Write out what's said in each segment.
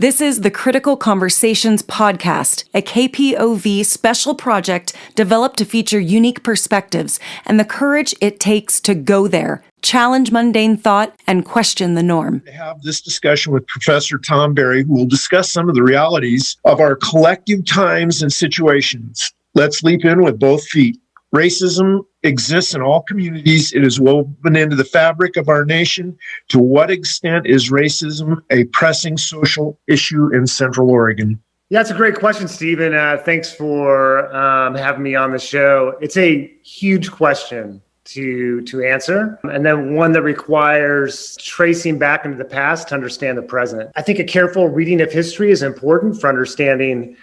This is the Critical Conversations podcast, a KPOV special project developed to feature unique perspectives and the courage it takes to go there, challenge mundane thought, and question the norm. To have this discussion with Professor Tom Berry, who will discuss some of the realities of our collective times and situations. Let's leap in with both feet. Racism exists in all communities. It is woven into the fabric of our nation. To what extent is racism a pressing social issue in Central Oregon? Yeah, that's a great question, Stephen. Thanks for having me on the show. It's a huge question to answer, and then one that requires tracing back into the past to understand the present. I think a careful reading of history is important for understanding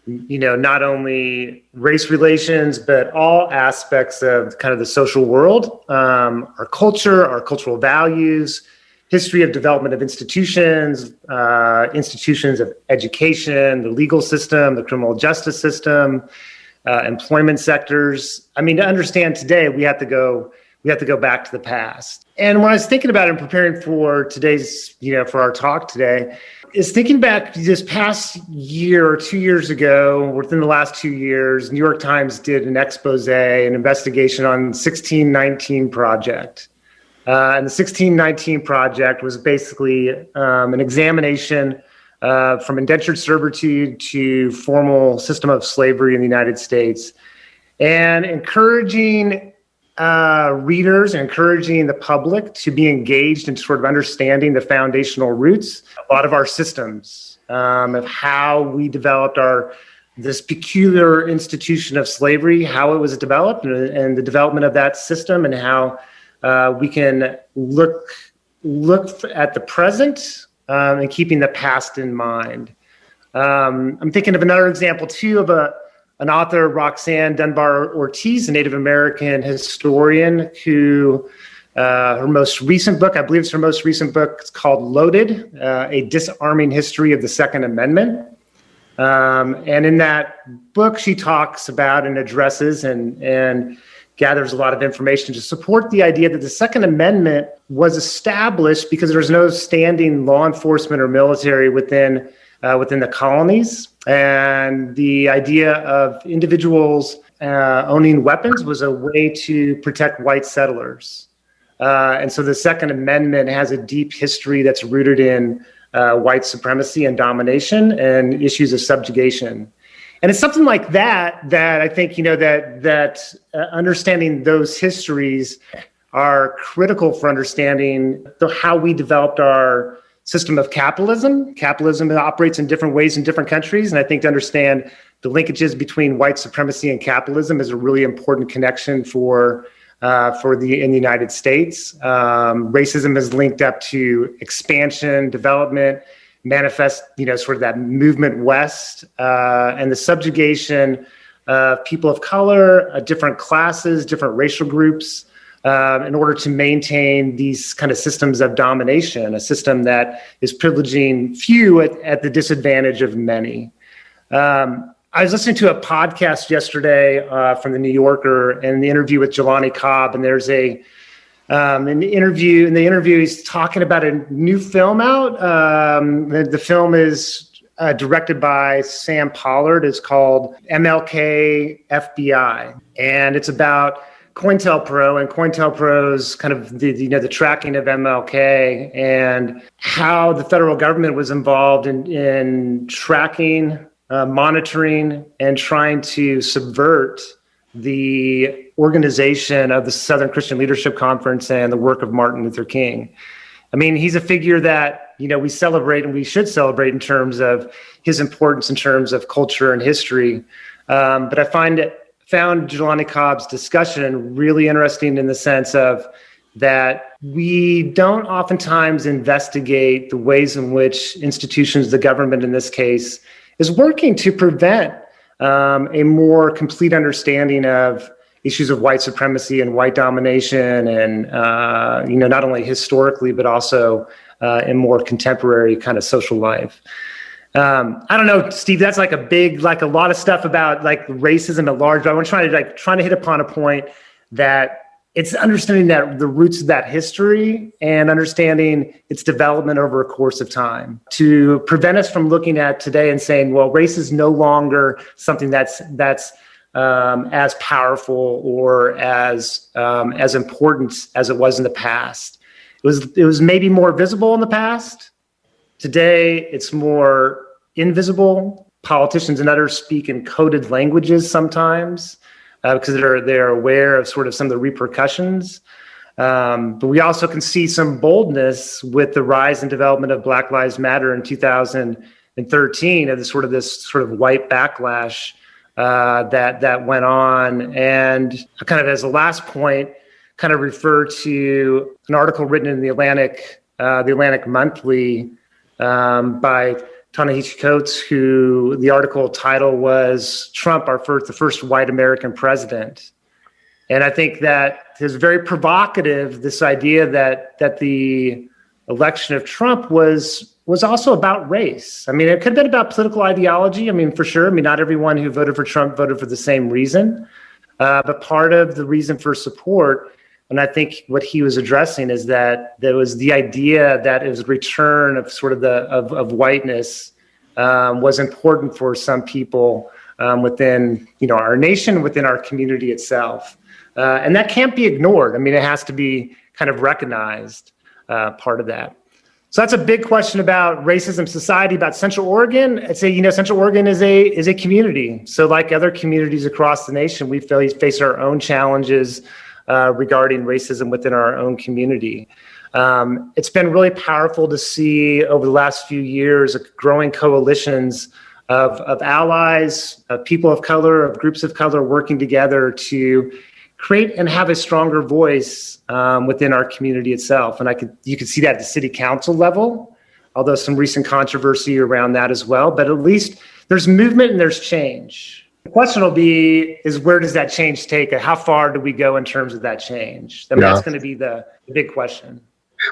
not only race relations, but all aspects of kind of the social world, our culture, our cultural values, history of development of institutions, institutions of education, the legal system, the criminal justice system, employment sectors. I mean, to understand today, we have to go back to the past. And when I was thinking about it and preparing for today's, for our talk today, is thinking back this past year or 2 years ago, within the last 2 years, New York Times did an expose, an investigation on 1619 Project. And the 1619 Project was basically an examination from indentured servitude to formal system of slavery in the United States, and encouraging readers and encouraging the public to be engaged in sort of understanding the foundational roots of a lot of our systems, of how we developed this peculiar institution of slavery, how it was developed, and the development of that system, and how we can look at the present and keeping the past in mind. I'm thinking of another example too of an author, Roxanne Dunbar Ortiz, a Native American historian who, her most recent book, I believe it's her most recent book, it's called Loaded, A Disarming History of the Second Amendment. And in that book, she talks about and addresses and gathers a lot of information to support the idea that the Second Amendment was established because there was no standing law enforcement or military within the colonies. And the idea of individuals owning weapons was a way to protect white settlers. And so the Second Amendment has a deep history that's rooted in white supremacy and domination and issues of subjugation. And it's something like that I think, that understanding those histories are critical for understanding how we developed our system of capitalism. Capitalism operates in different ways in different countries. And I think to understand the linkages between white supremacy and capitalism is a really important connection in the United States. Racism is linked up to expansion, development, manifest, sort of that movement west, and the subjugation of people of color, different classes, different racial groups, in order to maintain these kind of systems of domination, a system that is privileging few at the disadvantage of many. I was listening to a podcast yesterday from the New Yorker, and the interview with Jelani Cobb, and there's in the interview, he's talking about a new film out. The film is directed by Sam Pollard. It's called MLK FBI, and it's about COINTELPRO and COINTELPRO's kind of the tracking of MLK and how the federal government was involved in tracking, monitoring, and trying to subvert the organization of the Southern Christian Leadership Conference and the work of Martin Luther King. I mean, he's a figure that, we celebrate and we should celebrate in terms of his importance in terms of culture and history. But I found Jelani Cobb's discussion really interesting in the sense of that we don't oftentimes investigate the ways in which institutions, the government in this case, is working to prevent a more complete understanding of issues of white supremacy and white domination, and not only historically but also in more contemporary kind of social life. I don't know, Steve, that's like a lot of stuff about like racism at large, but I want to try to hit upon a point that it's understanding that the roots of that history and understanding its development over a course of time to prevent us from looking at today and saying, well, race is no longer something that's as powerful or as important as it was in the past. It was maybe more visible in the past. Today, it's more invisible. Politicians and others speak in coded languages sometimes because they're aware of sort of some of the repercussions. But we also can see some boldness with the rise and development of Black Lives Matter in 2013 of this sort of white backlash that went on. And kind of as a last point, kind of refer to an article written in the Atlantic Monthly by Ta-Nehisi Coates, who the article title was "Trump, the first white American president." And I think that is very provocative, this idea that the election of Trump was also about race. I mean, it could have been about political ideology. I mean, for sure. I mean, not everyone who voted for Trump voted for the same reason. But part of the reason for support, and I think what he was addressing, is that there was the idea that it was a return of sort of of whiteness was important for some people within our nation, within our community itself. And that can't be ignored. I mean, it has to be kind of recognized, part of that. So that's a big question about racism society, about Central Oregon. I'd say, Central Oregon is a community. So like other communities across the nation, we face our own challenges regarding racism within our own community. It's been really powerful to see over the last few years growing coalitions of allies, of people of color, of groups of color working together to create and have a stronger voice within our community itself. And you can see that at the city council level, although some recent controversy around that as well. But at least there's movement and there's change. The question will be is where does that change take us? How far do we go in terms of that change? I mean, that's going to be the big question.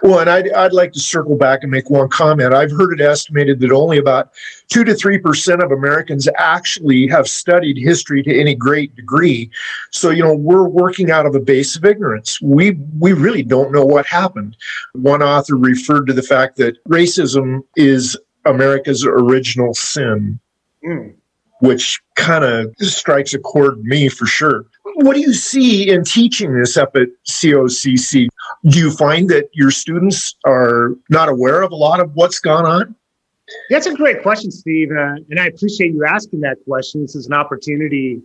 Well, and I'd like to circle back and make one comment. I've heard it estimated that only about 2 to 3% of Americans actually have studied history to any great degree. So, we're working out of a base of ignorance. We really don't know what happened. One author referred to the fact that racism is America's original sin. Which kind of strikes a chord with me for sure. What do you see in teaching this up at COCC? Do you find that your students are not aware of a lot of what's gone on? That's a great question, Steve. And I appreciate you asking that question. This is an opportunity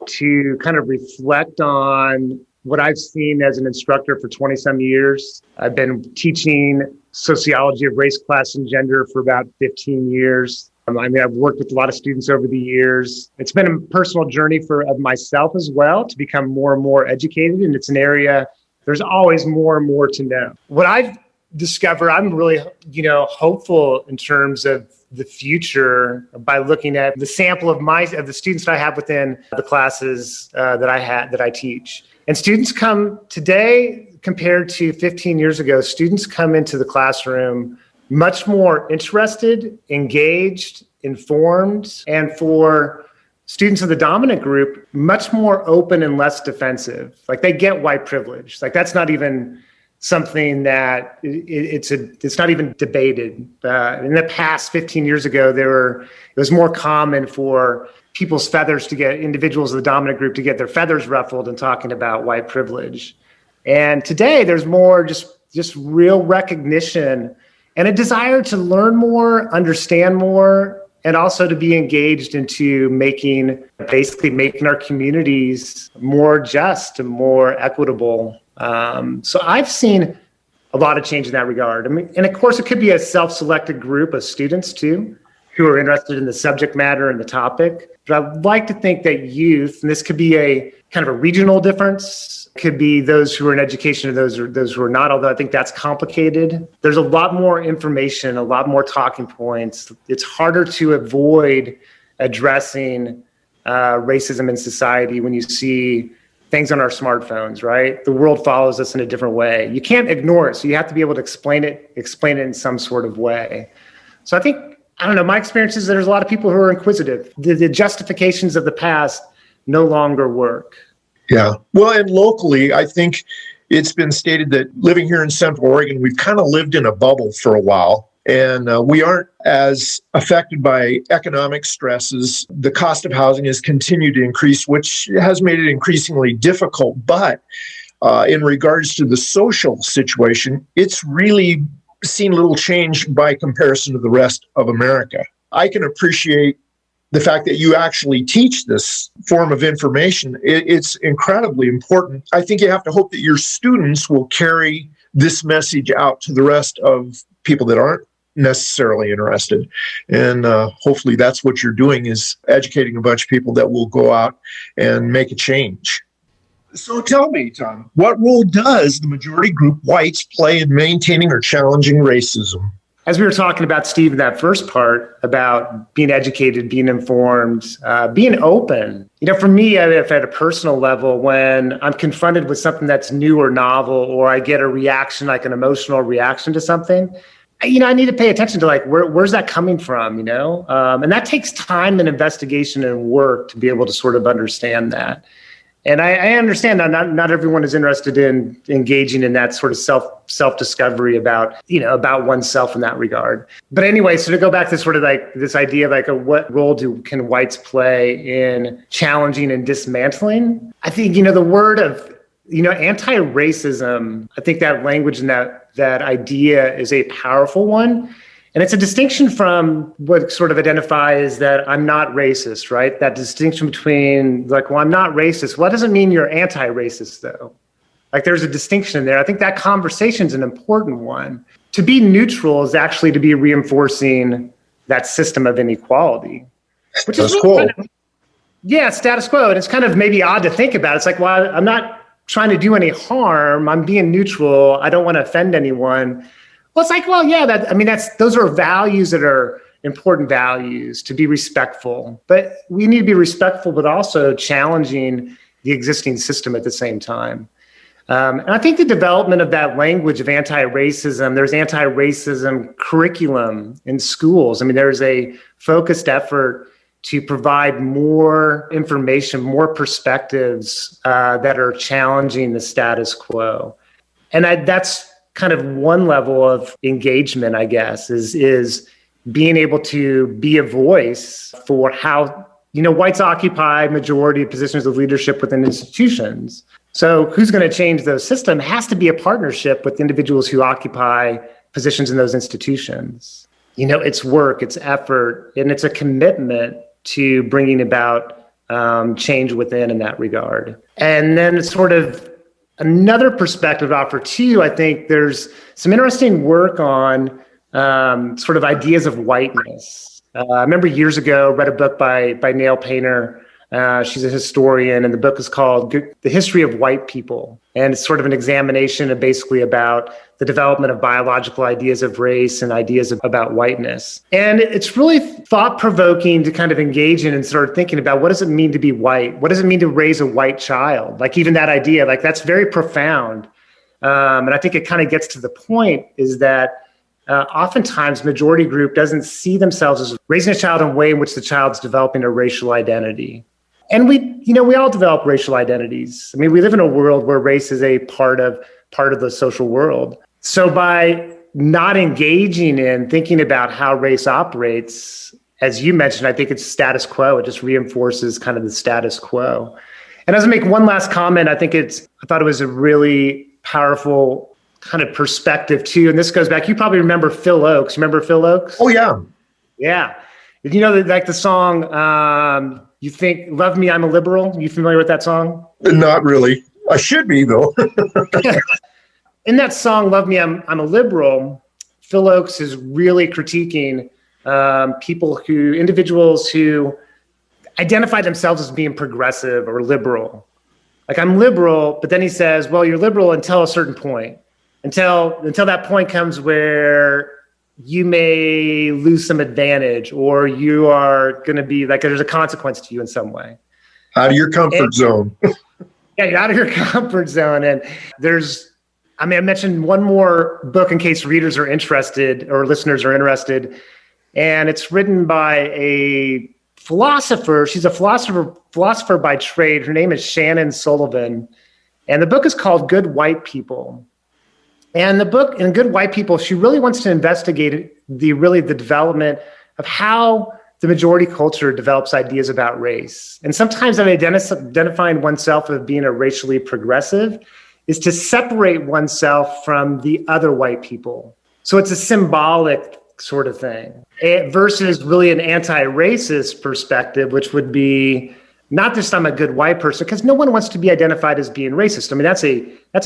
to kind of reflect on what I've seen as an instructor for 20 some years. I've been teaching sociology of race, class, and gender for about 15 years. I've worked with a lot of students over the years. It's been a personal journey of myself as well to become more and more educated. And it's an area, there's always more and more to know. What I've discovered, I'm really, hopeful in terms of the future by looking at the sample of the students that I have within the classes that I teach. And students come today compared to 15 years ago, students come into the classroom much more interested, engaged, informed, and for students of the dominant group, much more open and less defensive. Like they get white privilege. Like that's not even something that it's not even debated. In the past 15 years ago, it was more common for individuals of the dominant group to get their feathers ruffled in talking about white privilege. And today there's more just real recognition and a desire to learn more, understand more, and also to be engaged into making our communities more just and more equitable. So I've seen a lot of change in that regard. I mean, and of course, it could be a self-selected group of students too, who are interested in the subject matter and the topic. But I'd like to think that youth, and this could be a kind of a regional difference, could be those who are in education and those who are not, although I think that's complicated. There's a lot more information, a lot more talking points. It's harder to avoid addressing racism in society when you see things on our smartphones, right? The world follows us in a different way. You can't ignore it, so you have to be able to explain it in some sort of way. So I think, my experience is that there's a lot of people who are inquisitive. The justifications of the past no longer work. Yeah. Well, and locally, I think It's been stated that living here in Central Oregon, we've kind of lived in a bubble for a while, and we aren't as affected by economic stresses. The cost of housing has continued to increase, which has made it increasingly difficult. But in regards to the social situation, it's really seen little change by comparison to the rest of America. I can appreciate the fact that you actually teach this form of information. It's incredibly important. I think you have to hope that your students will carry this message out to the rest of people that aren't necessarily interested. And hopefully that's what you're doing, is educating a bunch of people that will go out and make a change. So tell me, Tom, what role does the majority group whites play in maintaining or challenging racism? As we were talking about, Steve, in that first part about being educated, being informed, being open. For me, if at a personal level, when I'm confronted with something that's new or novel, or I get a reaction, like an emotional reaction to something, I need to pay attention to where's that coming from, and that takes time and investigation and work to be able to sort of understand that. And I understand that not everyone is interested in engaging in that sort of self-discovery about oneself in that regard. But anyway, so to go back to sort of this idea of what role can whites play in challenging and dismantling? I think, the word of, anti-racism, I think that language and that idea is a powerful one. And it's a distinction from what sort of identifies that I'm not racist, right? That distinction between I'm not racist. What does it mean you're anti-racist, though? There's a distinction there. I think that conversation is an important one. To be neutral is actually to be reinforcing that system of inequality, which is really status quo. And it's kind of maybe odd to think about. It's I'm not trying to do any harm. I'm being neutral. I don't want to offend anyone. Well, it's those are values that are important values, to be respectful. But we need to be respectful, but also challenging the existing system at the same time. And I think the development of that language of anti-racism, there's anti-racism curriculum in schools. There's a focused effort to provide more information, more perspectives that are challenging the status quo. And that's kind of one level of engagement, I guess, is being able to be a voice for how, whites occupy majority positions of leadership within institutions. So who's going to change those systems has to be a partnership with individuals who occupy positions in those institutions. It's work, it's effort, and it's a commitment to bringing about change within in that regard. And then it's sort of another perspective offer too. I think there's some interesting work on sort of ideas of whiteness. I remember years ago, read a book by Neil Painter. She's a historian, and the book is called The History of White People. And it's sort of an examination of basically about the development of biological ideas of race and ideas about whiteness. And it's really thought-provoking to kind of engage in and start thinking about, what does it mean to be white? What does it mean to raise a white child? Even that idea, that's very profound. And I think it kind of gets to the point is that oftentimes majority group doesn't see themselves as raising a child in a way in which the child's developing a racial identity. And we all develop racial identities. We live in a world where race is a part of the social world. So by not engaging in thinking about how race operates, as you mentioned, I think it's status quo. It just reinforces kind of the status quo. And as I make one last comment, I thought it was a really powerful kind of perspective too. And this goes back, you probably remember Phil Oakes. Remember Phil Oakes? Oh, yeah. Yeah. The song, You Think, Love Me, I'm a Liberal. You familiar with that song? Not really. I should be, though. In that song, Love Me, I'm a Liberal, Phil Oakes is really critiquing individuals who identify themselves as being progressive or liberal. I'm liberal, but then he says, well, you're liberal until a certain point, until that point comes where you may lose some advantage, or you are going to be there's a consequence to you in some way. Out of your comfort zone. Yeah, you're out of your comfort zone. And I mentioned one more book in case readers are interested or listeners are interested. And it's written by a philosopher. She's a philosopher by trade. Her name is Shannon Sullivan. And the book is called Good White People. And the book, in Good White People, she really wants to investigate the development of how the majority culture develops ideas about race. And sometimes identifying oneself as being a racially progressive is to separate oneself from the other white people. So it's a symbolic sort of thing versus really an anti-racist perspective, which would be not just I'm a good white person, because no one wants to be identified as being racist. I mean, that's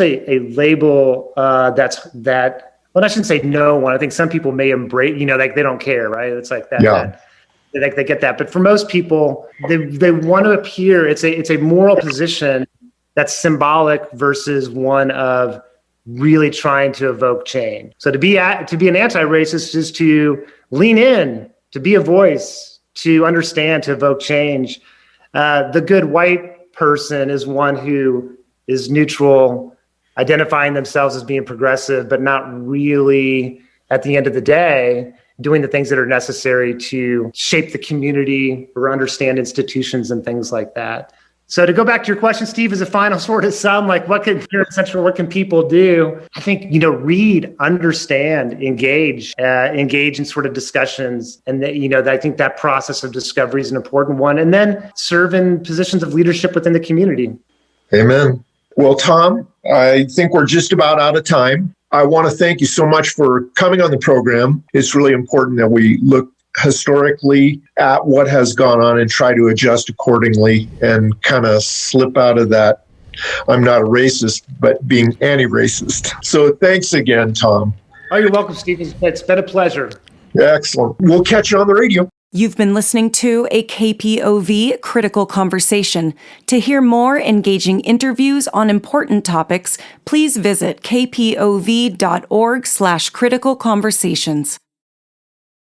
a label well, I shouldn't say no one. I think some people may embrace, like they don't care, right? It's like that. Yeah. They get that. But for most people, they want to appear, it's a moral position that's symbolic versus one of really trying to evoke change. So to be an anti-racist is to lean in, to be a voice, to understand, to evoke change. The good white person is one who is neutral, identifying themselves as being progressive, but not really, at the end of the day, doing the things that are necessary to shape the community or understand institutions and things like that. So to go back to your question, Steve, as a final sort of sum, like what can people do? I think, read, understand, engage in sort of discussions. And I think that process of discovery is an important one. And then serve in positions of leadership within the community. Amen. Well, Tom, I think we're just about out of time. I want to thank you so much for coming on the program. It's really important that we look historically at what has gone on and try to adjust accordingly and kind of slip out of that I'm not a racist, but being anti-racist. So thanks again, Tom. Oh, you're welcome, Steve. It's been a pleasure. Excellent. We'll catch you on the radio. You've been listening to a KPOV Critical Conversation. To hear more engaging interviews on important topics, please visit kpov.org/criticalconversations.